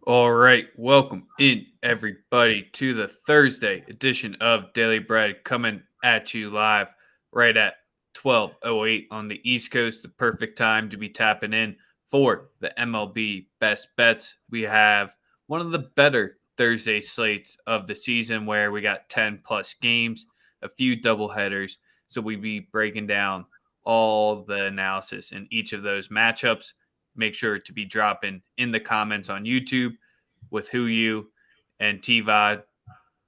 All right, welcome in everybody to the Thursday edition of Daily Bread, coming at you live right at 12:08 on the East Coast. The perfect time to be tapping in for the MLB best bets. We have one of the better Thursday slates of the season, where we got 10 plus games, a few doubleheaders. So we be breaking down all the analysis in each of those matchups. Make sure to be dropping in the comments on YouTube with who you and TVOD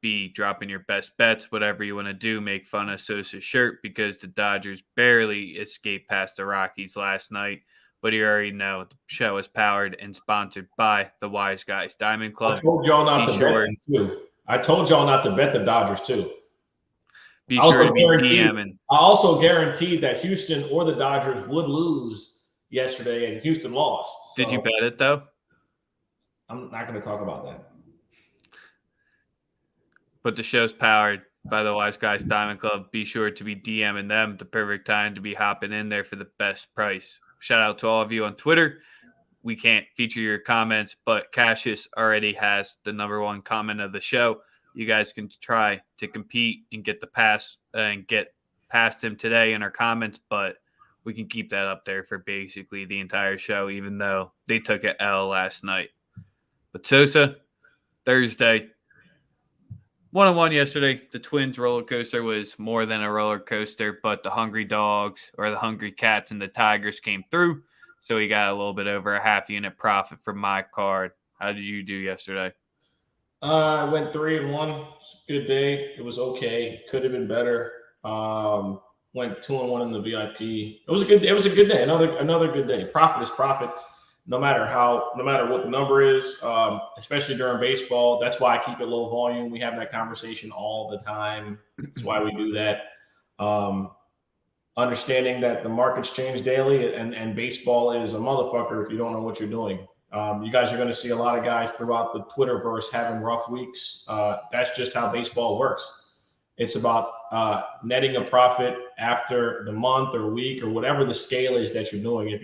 be dropping your best bets, whatever you want to do. Make fun of Sosa's shirt because the Dodgers barely escaped past the Rockies last night. But you already know the show is powered and sponsored by the Wise Guys Diamond Club. I told y'all not to bet them too. I told y'all not to bet the Dodgers too. Be sure to be DMing. I also guaranteed that Houston or the Dodgers would lose yesterday, and Houston lost. So did you bet it though? I'm not going to talk about that. But the show's powered by the Wise Guys Diamond Club. Be sure to be DMing them. The perfect time to be hopping in there for the best price. Shout out to all of you on Twitter. We can't feature your comments, but Cassius already has the number one comment of the show. You guys can try to compete and get past him today in our comments, but we can keep that up there for basically the entire show, even though they took an L last night. But Sosa, Thursday, 1-1 yesterday. The Twins roller coaster was more than a roller coaster, but the hungry dogs or the hungry cats and the Tigers came through. So we got a little bit over a half unit profit from my card. How did you do yesterday? I went 3-1. Good day. It was okay. Could have been better. Went 2-1 in the VIP. It was a good day. Another good day. Profit is profit. No matter what the number is, especially during baseball. That's why I keep it low volume. We have that conversation all the time. That's why we do that. Understanding that the markets change daily, and baseball is a motherfucker if you don't know what you're doing. You guys are going to see a lot of guys throughout the Twitterverse having rough weeks. That's just how baseball works. It's about netting a profit after the month or week or whatever the scale is that you're doing. If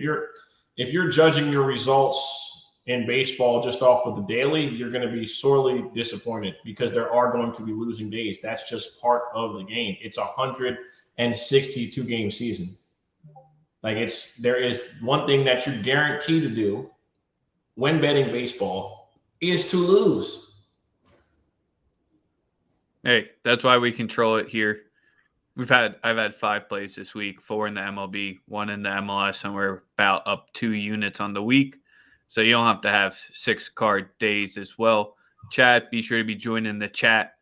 you're judging your results in baseball just off of the daily, you're going to be sorely disappointed because there are going to be losing days. That's just part of the game. It's a 162 game season. There is one thing that you're guaranteed to do when betting baseball is to lose. Hey, that's why we control it here. I've had 5 plays this week, 4 in the MLB, 1 in the MLS, and we're about up 2 units on the week. So you don't have to have 6 card days as well. Chat, be sure to be joining the chat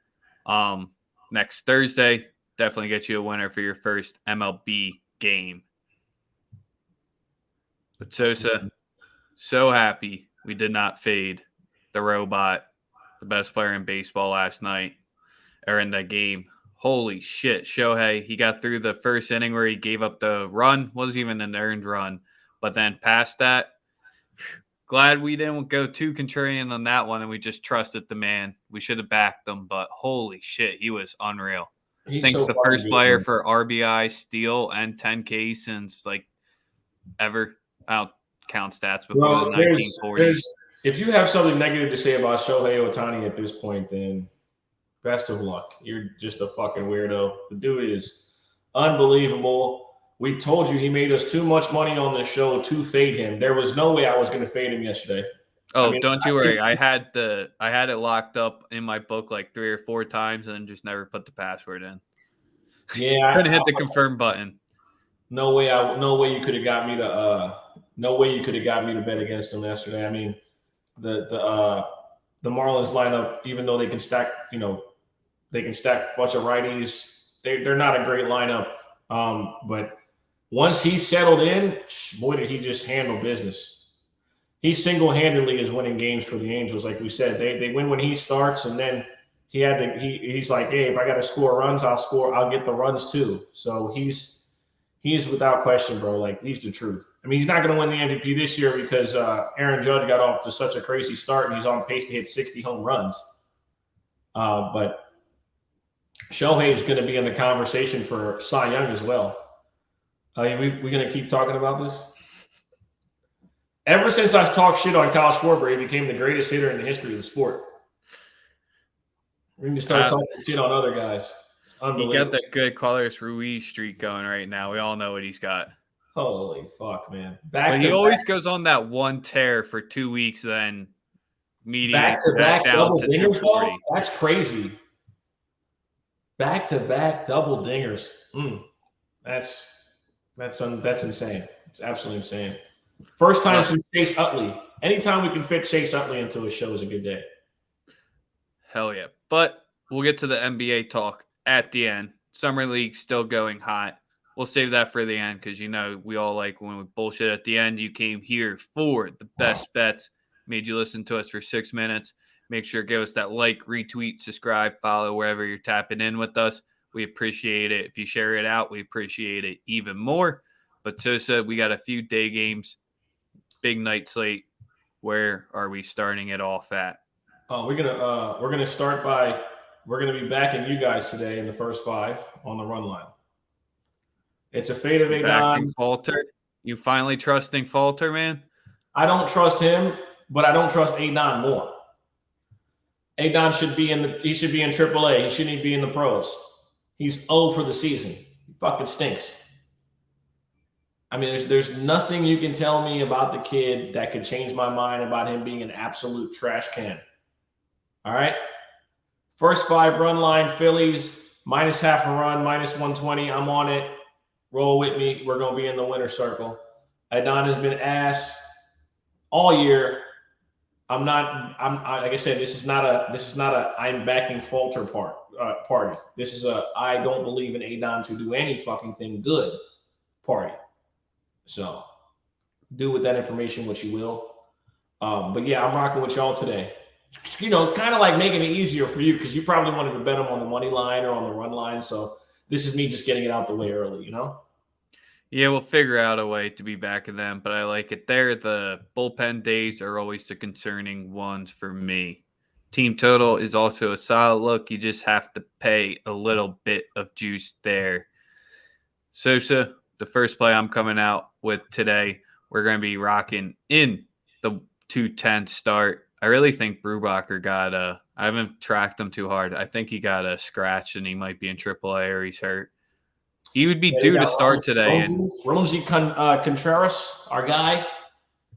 next Thursday. Definitely get you a winner for your first MLB game. But Sosa, so happy we did not fade the robot, the best player in baseball last night, or in that game. Holy shit, Shohei, he got through the first inning where he gave up the run. Wasn't even an earned run. But then past that, glad we didn't go too contrarian on that one and we just trusted the man. We should have backed him, but holy shit, he was unreal. I think the first player for RBI, steal, and 10K since ever. I don't count stats before the 1940s. If you have something negative to say about Shohei Ohtani at this point, then best of luck. You're just a fucking weirdo. The dude is unbelievable. We told you he made us too much money on this show to fade him. There was no way I was going to fade him yesterday. Oh, don't you worry. I had it locked up in my book 3 or 4 times and then just never put the password in. Yeah, couldn't hit the confirm button. No way you could have got me to bet against him yesterday. I mean, the Marlins lineup, even though they can stack, they can stack a bunch of righties. They're not a great lineup. But once he settled in, boy, did he just handle business. He single-handedly is winning games for the Angels. Like we said, they win when he starts, and then he's like, hey, if I got to score runs, I'll get the runs too. So he's without question, bro. He's the truth. I mean, he's not going to win the MVP this year because Aaron Judge got off to such a crazy start, and he's on pace to hit 60 home runs. But Shohei is going to be in the conversation for Cy Young as well. We're going to keep talking about this? Ever since I talked shit on Kyle Schwarber, he became the greatest hitter in the history of the sport. We need to start talking shit on other guys. He got that good Carlos Ruiz streak going right now. We all know what he's got. Holy fuck, man! But he always goes on that one tear for 2 weeks, then mediates back down double to dingers, 240. though? That's crazy. Back-to-back double dingers. That's insane. It's absolutely insane. First time since Chase Utley. Anytime we can fit Chase Utley into a show is a good day. Hell yeah. But we'll get to the NBA talk at the end. Summer League still going hot. We'll save that for the end because, we all like when we bullshit at the end. You came here for the best bets. Made you listen to us for 6 minutes. Make sure to give us that like, retweet, subscribe, follow wherever you're tapping in with us. We appreciate it. If you share it out, we appreciate it even more. But Sosa, we got a few day games, big night slate. Where are we starting it off at? We're gonna start by we're gonna be backing you guys today in the first 5 on the run line. It's a fade of Adon. Falter. You finally trusting Falter, man? I don't trust him, but I don't trust Adon more. Adon should be in AAA. He shouldn't even be in the pros. He's 0 for the season. He fucking stinks. I mean, there's nothing you can tell me about the kid that could change my mind about him being an absolute trash can. All right? First 5 run line, Phillies, minus half a run, minus 120. I'm on it. Roll with me. We're going to be in the winner's circle. Adon has been ass all year. I'm like I said, this is not a I'm backing Falter party. This is a I don't believe in Adon to do any fucking thing good party. So do with that information what you will. But yeah, I'm rocking with y'all today. Kind of like making it easier for you because you probably wanted to bet them on the money line or on the run line. So this is me just getting it out the way early, Yeah, we'll figure out a way to be back in them, but I like it there. The bullpen days are always the concerning ones for me. Team total is also a solid look. You just have to pay a little bit of juice there. Sosa, the first play I'm coming out with today, we're going to be rocking in the 210 start. I really think Brubacher got I haven't tracked him too hard. I think he got a scratch and he might be in AAA or he's hurt. He would be due to start today. Rosie Contreras, our guy.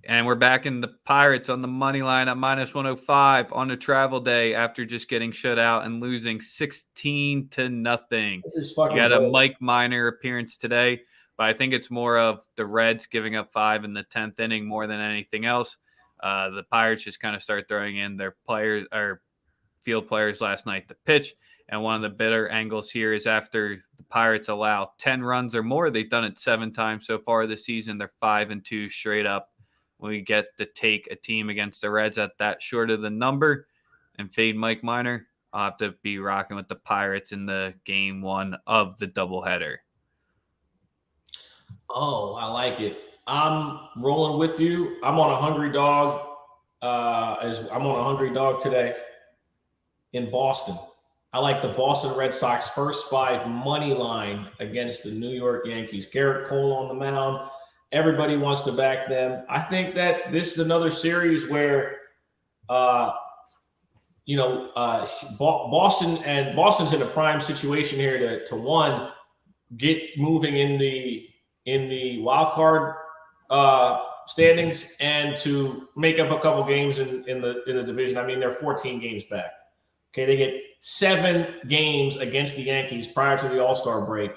And we're back in the Pirates on the money line at minus 105 on a travel day after just getting shut out and losing 16-0. This is fucking You got a Mike Minor appearance today, but I think it's more of the Reds giving up 5 in the 10th inning more than anything else. The Pirates just kind of start throwing in their players or field players last night to pitch. And one of the bitter angles here is after the Pirates allow 10 runs or more, they've done it 7 times so far this season. They're 5-2 straight up. When we get to take a team against the Reds at that short of the number and fade Mike Minor, I'll have to be rocking with the Pirates in the game 1 of the doubleheader. Oh, I like it. I'm rolling with you. I'm on a hungry dog. I'm on a hungry dog today in Boston. I like the Boston Red Sox first 5 money line against the New York Yankees. Garrett Cole on the mound. Everybody wants to back them. I think that this is another series where, Boston's in a prime situation here to one, get moving in the wild card standings and to make up a couple games in the division. I mean, they're 14 games back. Okay, they get 7 games against the Yankees prior to the All-Star break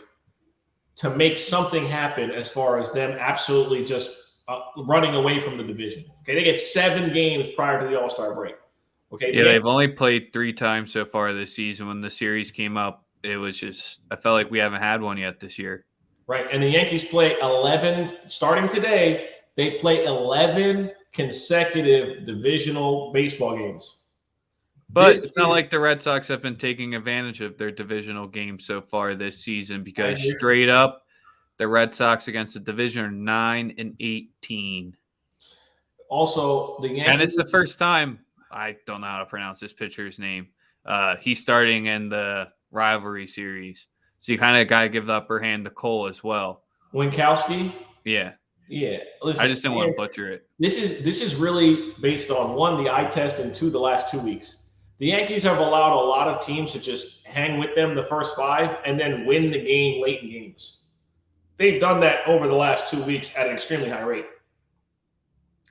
to make something happen as far as them absolutely just running away from the division. Okay, they get 7 games prior to the All-Star break. Okay, yeah, they've only played 3 times so far this season. When the series came up, it was just I felt like we haven't had one yet this year. Right, and the Yankees play 11 starting today. They play 11 consecutive divisional baseball games. But it's not like the Red Sox have been taking advantage of their divisional games so far this season because straight up, the Red Sox against the division are 9-18. Also, the Yankees, and it's the first time I don't know how to pronounce this pitcher's name. He's starting in the rivalry series, so you kind of got to give the upper hand to Cole as well. Winkowski. Yeah. Yeah, listen, I just didn't want to butcher it. this is really based on one, the eye test, and two, the last 2 weeks. The Yankees have allowed a lot of teams to just hang with them the first 5 and then win the game late in games. They've done that over the last 2 weeks at an extremely high rate.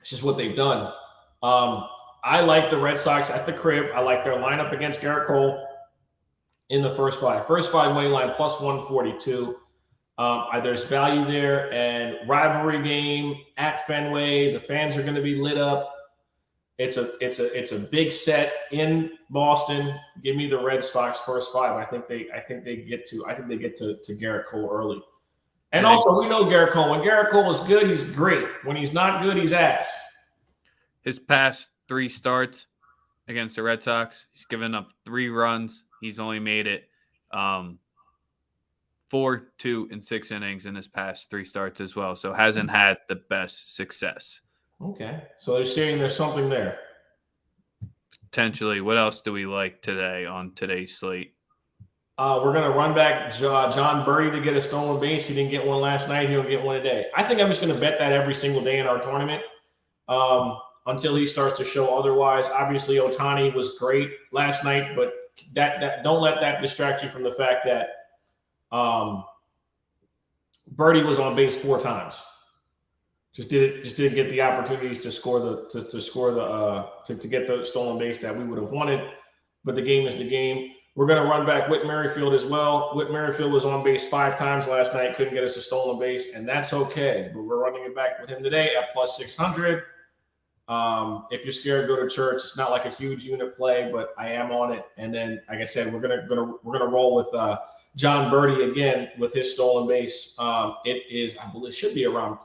It's just what they've done. I like the Red Sox at the crib. I like their lineup against Garrett Cole in the first 5. First 5 money line plus 142. There's value there, and rivalry game at Fenway. The fans are going to be lit up. It's a big set in Boston. Give me the Red Sox first 5. I think they get to Garrett Cole early. And also, we know Garrett Cole. When Garrett Cole is good, he's great. When he's not good, he's ass. His past 3 starts against the Red Sox, he's given up 3 runs. He's only made it 4, 2, and 6 innings in his past 3 starts as well. So hasn't had the best success. Okay. So they're saying there's something there. Potentially. What else do we like today on today's slate? We're going to run back John Birdie to get a stolen base. He didn't get one last night. He'll get one today. I think I'm just going to bet that every single day in our tournament until he starts to show otherwise. Obviously, Ohtani was great last night, but that don't let that distract you from the fact that Birdie was on base 4 times. Just didn't get the opportunities to get the stolen base that we would have wanted. But the game is the game. We're going to run back Whit Merrifield as well. Whit Merrifield was on base 5 times last night, couldn't get us a stolen base, and that's okay. But we're running it back with him today at plus 600. If you're scared, go to church. It's not like a huge unit play, but I am on it. And then, like I said, we're gonna roll with John Birdie again with his stolen base. I believe it should be around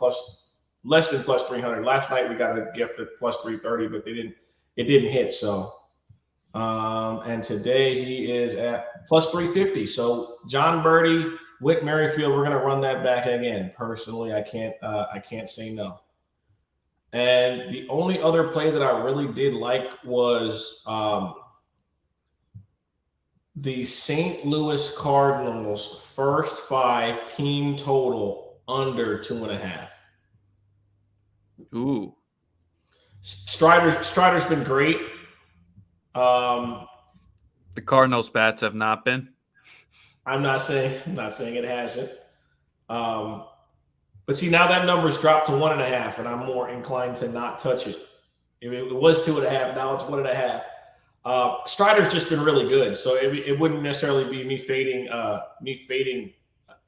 less than plus 300. Last night we got a gift at plus 330, but it didn't hit. So. And today he is at plus 350. So John Birdie, Whit Merrifield, we're going to run that back again. Personally, I can't say no. And the only other play that I really did like was the St. Louis Cardinals first 5 team total under 2.5. Ooh. Strider's been great. The Cardinals' bats have not been. I'm not saying it hasn't. But see, now that number's dropped to 1.5, and I'm more inclined to not touch it. It was 2.5, now it's 1.5. Strider's just been really good, so it wouldn't necessarily be me fading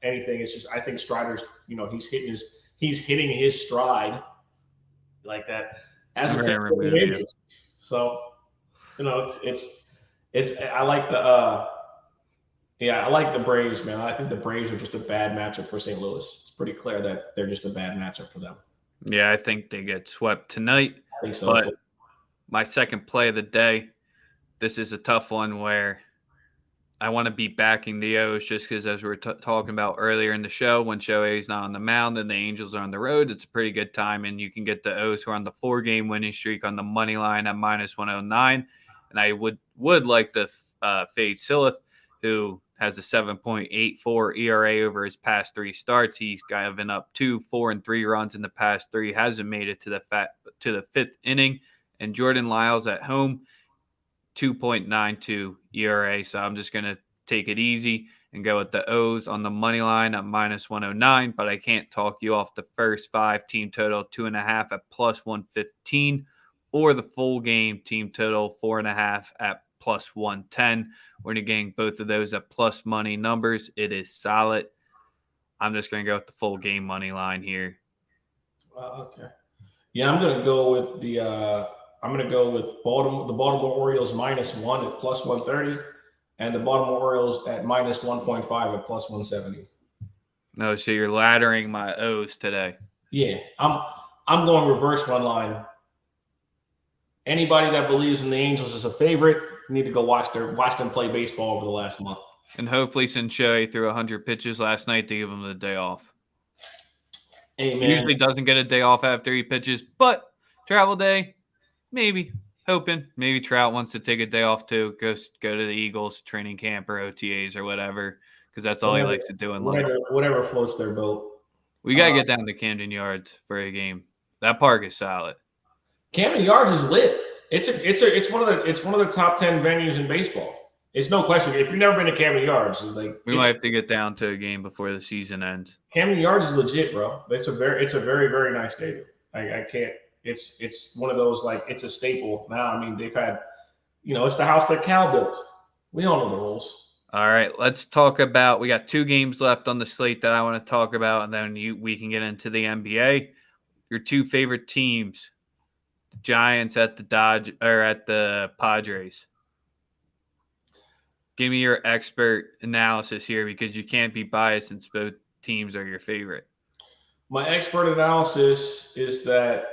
anything. It's just I think Strider's, he's hitting his stride like that as a fan. So. I like the Braves, man. I think the Braves are just a bad matchup for St. Louis. It's pretty clear that they're just a bad matchup for them. Yeah, I think they get swept tonight. I think so. But my second play of the day, this is a tough one where I want to be backing the O's just because, as we were talking about earlier in the show, when Shohei's not on the mound and the Angels are on the road, it's a pretty good time. And you can get the O's who are on the 4-game winning streak on the money line at minus 109. And I would like to fade Silith, who has a 7.84 ERA over his past 3 starts. He's given up 2, 4, and 3 runs in the past 3. Hasn't made it to the 5th inning. And Jordan Lyles at home, 2.92 ERA. So I'm just going to take it easy and go with the O's on the money line at minus 109. But I can't talk you off the first 5 team total 2.5 at plus 115. Or the full game team total 4.5 at plus 110. When you're getting both of those at plus money numbers, it is solid. I'm just going to go with the full game money line here. Okay. Yeah, I'm going to go with the Baltimore Orioles minus 1 at plus 130, and the Baltimore Orioles at minus 1.5 at plus 170. No, so you're laddering my O's today. Yeah, I'm going reverse run line. Anybody that believes in the Angels as a favorite, you need to go watch them play baseball over the last month. And hopefully since Shohei threw 100 pitches last night, they give him the day off. Hey, man. He usually doesn't get a day off after he pitches, but travel day, maybe. Hoping. Maybe Trout wants to take a day off too. Go to the Eagles training camp or OTAs or whatever, because that's all he likes to do in life. Whatever floats their boat. We got to get down to Camden Yards for a game. That park is solid. Camden Yards is lit. It's one of the top 10 venues in baseball. It's no question. If you've never been to Camden Yards, We might have to get down to a game before the season ends. Camden Yards is legit, bro. It's a very very nice stadium. I can't. It's one of those, like, it's a staple now. I mean, they've had, it's the house that Cal built. We all know the rules. All right, let's talk about. We got 2 games left on the slate that I want to talk about, and then we can get into the NBA. Your 2 favorite teams, the Giants at the Padres. Give me your expert analysis here, because you can't be biased since both teams are your favorite. My expert analysis is that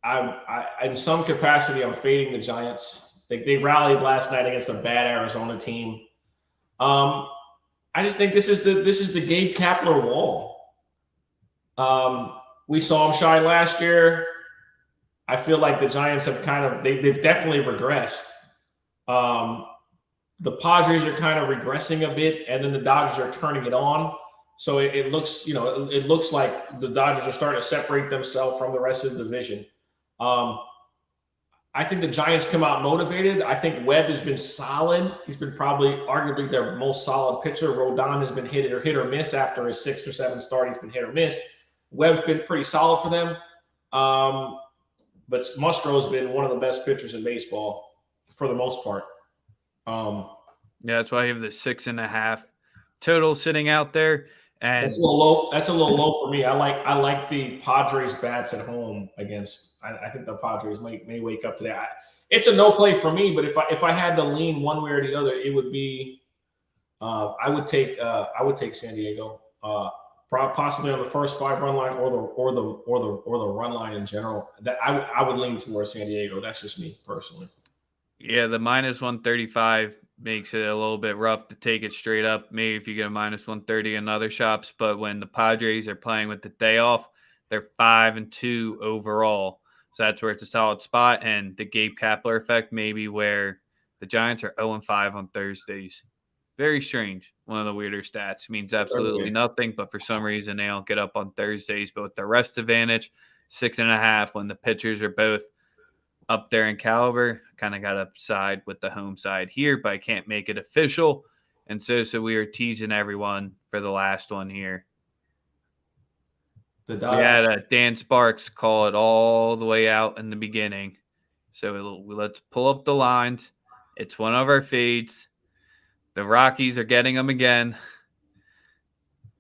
I in some capacity, I'm fading the Giants. They rallied last night against a bad Arizona team. I just think this is the Gabe Kapler wall. We saw him shy last year. I feel like the Giants have they've definitely regressed. The Padres are kind of regressing a bit, and then the Dodgers are turning it on. So it looks, it looks like the Dodgers are starting to separate themselves from the rest of the division. I think the Giants come out motivated. I think Webb has been solid. He's been arguably their most solid pitcher. Rodon has been hit or miss after his 6th or 7th start. He's been hit or miss. Webb's been pretty solid for them. But Musgrove's been one of the best pitchers in baseball for the most part. Yeah, that's why I have the 6.5 total sitting out there. And that's a little low. That's a little low for me. I like the Padres bats at home against. I think the Padres may wake up to that. It's a no play for me. But if I had to lean one way or the other, it would be. I would take San Diego, possibly on the first 5 run line or the run line in general. That I would lean towards San Diego. That's just me personally. Yeah, the -135 makes it a little bit rough to take it straight up. Maybe if you get a -130 in other shops, but when the Padres are playing with the day off, they're 5-2 overall. So that's where it's a solid spot. And the Gabe Kapler effect, maybe where the Giants are 0-5 on Thursdays. Very strange. One of the weirder stats. It means absolutely nothing, but for some reason they don't get up on Thursdays. But with the rest advantage, 6.5 when the pitchers are both up there in caliber. Kind of got to side with the home side here, but I can't make it official. And so we are teasing everyone for the last one here. We had Dan Sparks call it all the way out in the beginning. So let's pull up the lines. It's one of our fades. The Rockies are getting them again.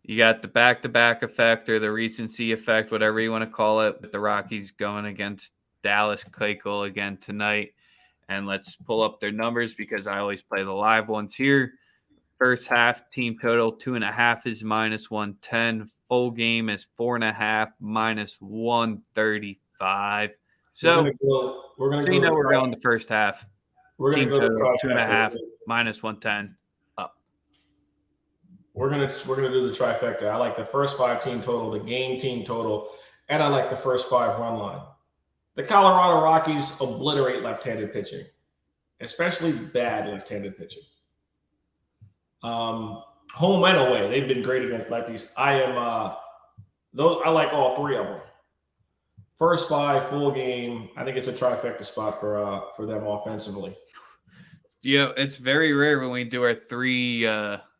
You got the back-to-back effect or the recency effect, whatever you want to call it, with the Rockies going against Dallas Keuchel again tonight. And let's pull up their numbers because I always play the live ones here. First half team total 2.5 is -110. Full game is 4.5 -135. So we're going the first half. Team total 2.5 -110 up. We're gonna do the trifecta. I like the first 5 team total, the game team total, and I like the first 5 run line. The Colorado Rockies obliterate left-handed pitching, especially bad left-handed pitching. Home and away, they've been great against lefties. I like all 3 of them. First 5 full game, I think it's a trifecta spot for them offensively. Yeah, it's very rare when we do our 3.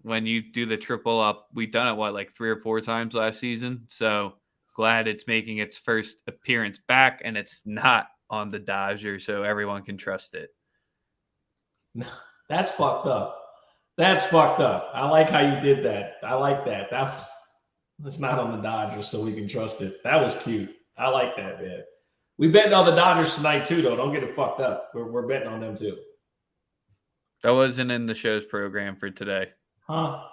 When you do the triple up, we've done it like 3 or 4 times last season. So glad it's making its first appearance back, and it's not on the Dodgers, so everyone can trust it. That's fucked up. That's fucked up. I like how you did that. I like that. That's not on the Dodgers, so we can trust it. That was cute. I like that, man. We betting on the Dodgers tonight too, though. Don't get it fucked up. We're betting on them too. That wasn't in the show's program for today. Huh?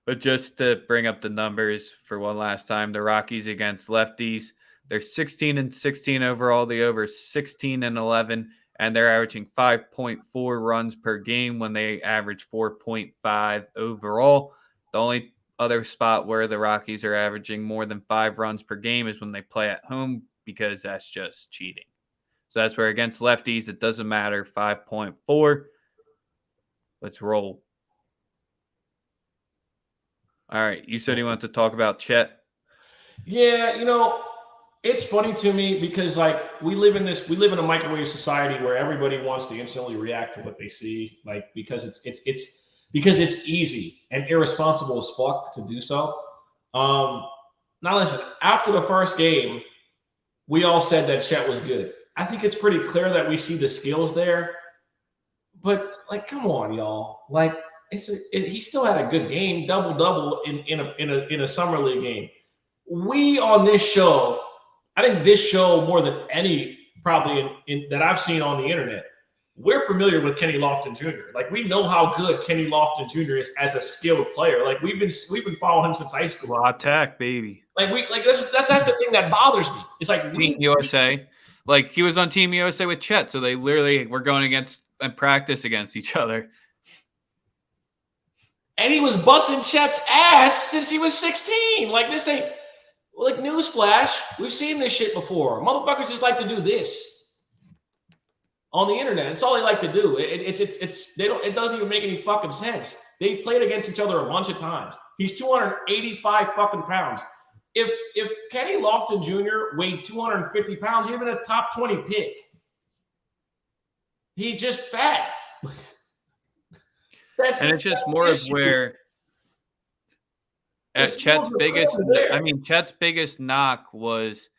But just to bring up the numbers for one last time, the Rockies against lefties, they're 16-16 overall. The over 16-11, and they're averaging 5.4 runs per game when they average 4.5 overall. The only other spot where the Rockies are averaging more than 5 runs per game is when they play at home, because that's just cheating. So that's where against lefties, it doesn't matter. 5.4. Let's roll. All right. You said you wanted to talk about Chet. Yeah, it's funny to me because like we live in a microwave society where everybody wants to instantly react to what they see, like because it's easy and irresponsible as fuck to do so. Um, Now listen, after the first game, we all said that Chet was good. I think it's pretty clear that we see the skills there, but like, come on, y'all, like he still had a good game, double double in a summer league game. We on this show, I think this show more than any probably that I've seen on the internet, we're familiar with Kenny Lofton Jr. Like we know how good Kenny Lofton Jr. is as a skilled player. Like we've been following him since high school. Raw attack, baby. That's the thing that bothers me. It's like Team USA. Like he was on Team USA with Chet, so they literally were going against and practice against each other. And he was busting Chet's ass since he was 16. Like this thing. Like newsflash, we've seen this shit before. Motherfuckers just like to do this on the internet. It's all they like to do. It doesn't even make any fucking sense. They've played against each other a bunch of times. He's 285 fucking pounds. If Kenny Lofton Jr. weighed 250 pounds, he'd have been a top 20 pick. He's just fat. It's just more of where. Chet's biggest knock was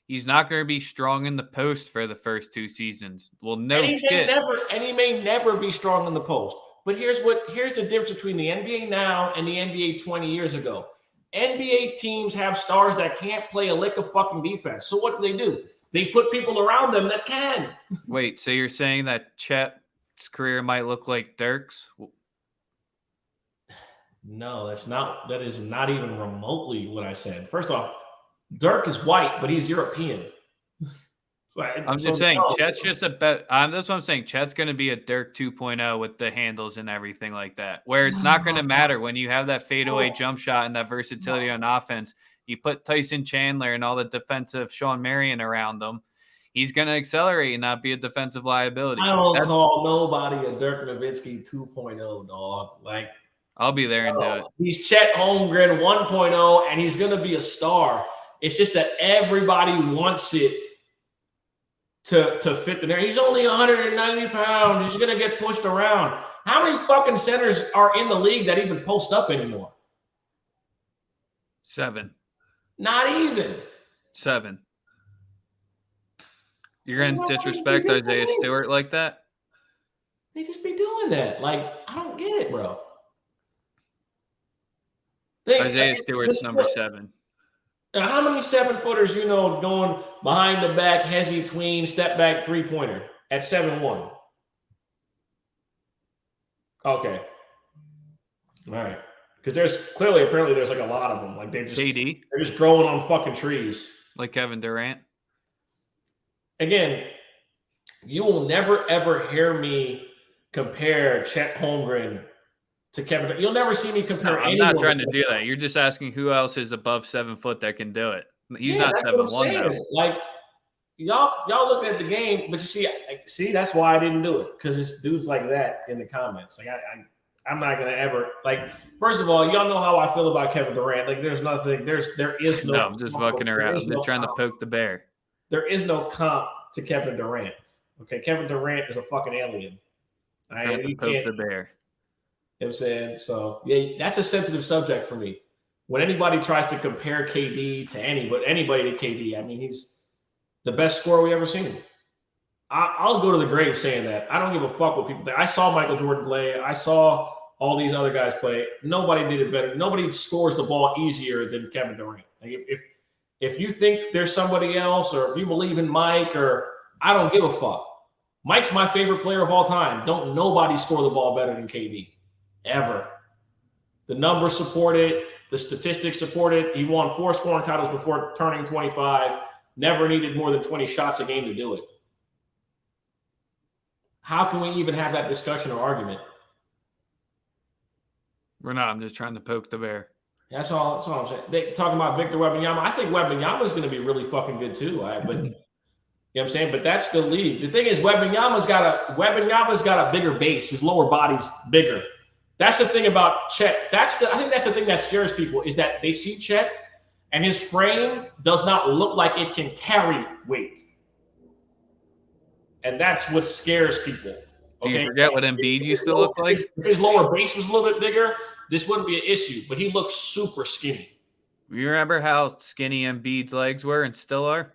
he's not going to be strong in the post for the first 2 seasons. Well, no shit. He may never be strong in the post. But here's the difference between the NBA now and the NBA 20 years ago. NBA teams have stars that can't play a lick of fucking defense. So what do? They put people around them that can. Wait, so you're saying that Chet's career might look like Dirk's? No, that is not even remotely what I said. First off, Dirk is white, but he's European. Chet's just a bet. That's what I'm saying. Chet's going to be a Dirk 2.0 with the handles and everything like that, where it's not going to matter when you have that fadeaway jump shot and that versatility on offense. You put Tyson Chandler and all the defensive Sean Marion around them. He's going to accelerate and not be a defensive liability. I don't call nobody a Dirk Nowitzki 2.0, dog. Like, I'll be there and do it. He's Chet Holmgren 1.0, and he's going to be a star. It's just that everybody wants it to fit the narrative. He's only 190 pounds. He's going to get pushed around. How many fucking centers are in the league that even post up anymore? 7. Not even. 7. You're going to disrespect Isaiah Stewart like that? They just be doing that. Like, I don't get it, bro. Isaiah Stewart's number 7. Now, how many 7-footers going behind the back, hezzy tween, step back 3-pointer at 7'1"? Okay. All right. Because apparently there's like a lot of them. Like they're just growing on fucking trees. Like Kevin Durant. Again, you will never ever hear me compare Chet Holmgren to Kevin. You'll never see me compare. I'm not trying to do that. You're just asking who else is above 7 foot that can do it. He's not 7'1" though. Like y'all looking at the game, but you see, that's why I didn't do it, because it's dudes like that in the comments. Like I'm not gonna ever like. First of all, y'all know how I feel about Kevin Durant. Like there is no. No, I'm just fucking around. I'm just trying to poke the bear. There is no comp to Kevin Durant. Okay, Kevin Durant is a fucking alien. Trying to poke the bear. You know what I'm saying? So, yeah, that's a sensitive subject for me. When anybody tries to compare KD to anybody to KD, I mean, he's the best scorer we ever seen. I'll go to the grave saying that. I don't give a fuck what people think. I saw Michael Jordan play. I saw all these other guys play. Nobody did it better. Nobody scores the ball easier than Kevin Durant. Like if you think there's somebody else, or if you believe in Mike, or I don't give a fuck. Mike's my favorite player of all time. Don't nobody score the ball better than KD. Ever. The numbers support it. The statistics support it. He won 4 scoring titles before turning 25. Never needed more than 20 shots a game to do it. How can we even have that discussion or argument? We're not. I'm just trying to poke the bear. That's all I'm saying. They talking about Victor Wembanyama. I think Wembanyama is going to be really fucking good too. But you know what I'm saying? But that's the league. The thing is, Wembanyama's got a bigger base. His lower body's bigger. That's the thing about Chet. I think that's the thing that scares people, is that they see Chet and his frame does not look like it can carry weight. And that's what scares people. Do Okay? you forget what Embiid used to look like? If his lower base was a little bit bigger, this wouldn't be an issue. But he looks super skinny. You remember how skinny Embiid's legs were and still are?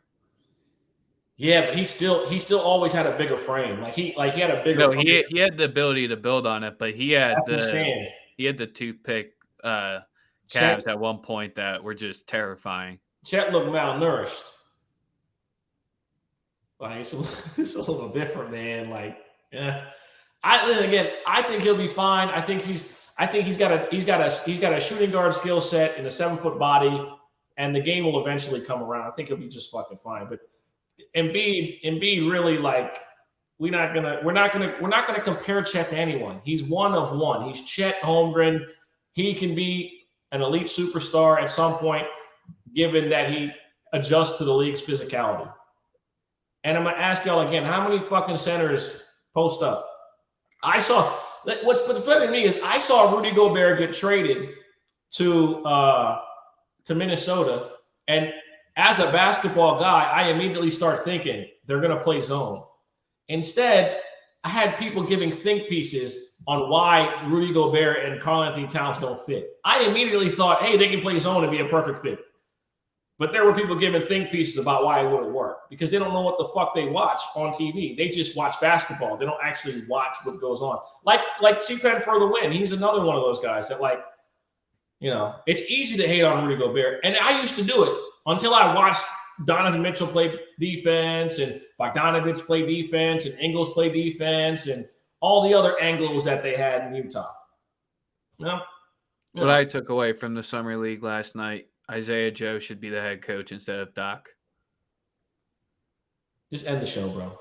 Yeah, but he still always had a bigger frame. Like he had a bigger. No, frame. he had the ability to build on it, but he had That's the toothpick calves at one point that were just terrifying. Chet looked malnourished. Like it's a little different, man. Like, yeah. I think he'll be fine. I think he's got a shooting guard skill set and a 7-foot body, and the game will eventually come around. I think he'll be just fucking fine. But Embiid really, like, we're not gonna compare Chet to anyone. He's one of one. He's Chet Holmgren. He can be an elite superstar at some point, given that he adjusts to the league's physicality. And I'm gonna ask y'all again, how many fucking centers post up? What's funny to me is I saw Rudy Gobert get traded to Minnesota, and as a basketball guy, I immediately start thinking they're gonna play zone. Instead, I had people giving think pieces on why Rudy Gobert and Karl-Anthony Towns don't fit. I immediately thought, hey, they can play zone and be a perfect fit. But there were people giving think pieces about why it wouldn't work because they don't know what the fuck they watch on TV. They just watch basketball. They don't actually watch what goes on. Like C-Pen for the win. He's another one of those guys that, like, you know, it's easy to hate on Rudy Gobert. And I used to do it until I watched Donovan Mitchell play defense and Bogdanovich play defense and Ingles play defense and all the other Anglos that they had in Utah. You know? What I took away from the Summer League last night, Isaiah Joe should be the head coach instead of Doc. Just end the show, bro.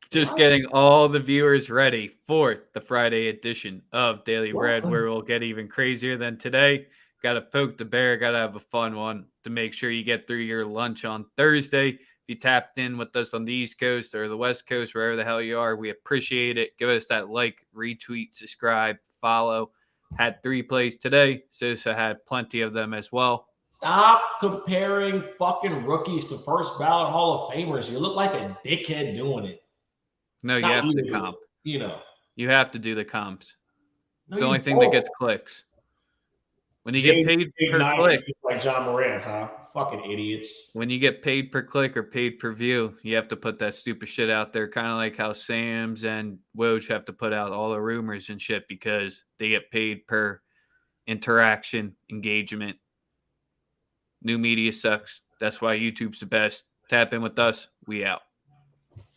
Just getting all the viewers ready for the Friday edition of Daily Bread, where we'll get even crazier than today. Got to poke the bear, got to have a fun one to make sure you get through your lunch on Thursday. If you tapped in with us on the East Coast or the West Coast, wherever the hell you are, we appreciate it. Give us that like, retweet, subscribe, follow. Had 3 plays today. Sosa had plenty of them as well. Stop comparing fucking rookies to first ballot Hall of Famers. You look like a dickhead doing it. No, you have to comp. You know. You have to do the comps. No, it's the only thing that gets clicks. When you get paid per click. It's like John Moran, huh? Fucking idiots. When you get paid per click or paid per view, you have to put that stupid shit out there, kind of like how Sam's and Woj have to put out all the rumors and shit because they get paid per interaction, engagement. New media sucks. That's why YouTube's the best. Tap in with us. We out.